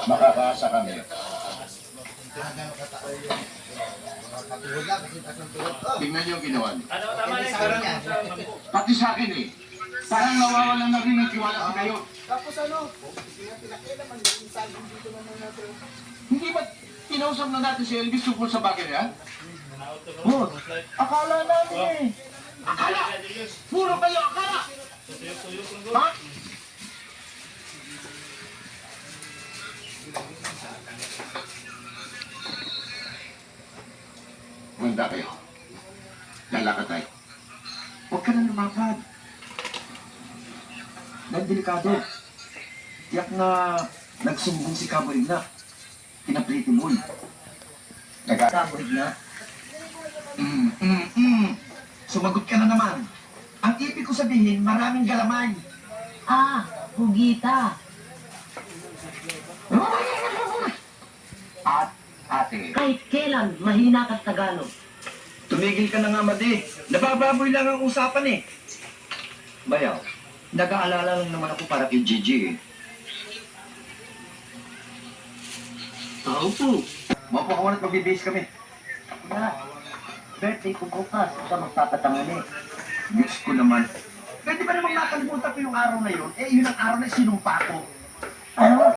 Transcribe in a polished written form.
Makakaasa kami. Tingnan niyo yung ginawa niyo. Pati sa akin eh. Parang nawawalan na rin ng tiwala sa kayo. Tapos ano? Pinakailaman yung saging dito naman natin. Hindi ba kinausap na natin si Elvis tungkol sa bagay na yan? Oh, akala namin eh. Akala! Puro kayo akala! Ha? Handa kayo. Lalakad tayo. Huwag ka na lumapad. Dahil delikado. Tiyak na nagsumbong si Kaboy na. Pinapriti mo. Kaboy na. Sumagot ka na naman. Ang ibig ko sabihin, maraming galamay. Ah, hugita. At ate, Kahit kailan, mahina ka't Tagalog. tumigil ka na nga, Madi. Nabababoy lang ang usapan eh. Bayaw, nag-aalala lang naman ako para kay Gigi eh. Tao po. Mapakawan at magbibihis kami. Ako na. Birthday ko bukas. Ito magpapatangani. Diyos ko naman. Pwede ba namang nakalimutan ko yung araw na yun? Eh, yun ang araw na sinumpa ko.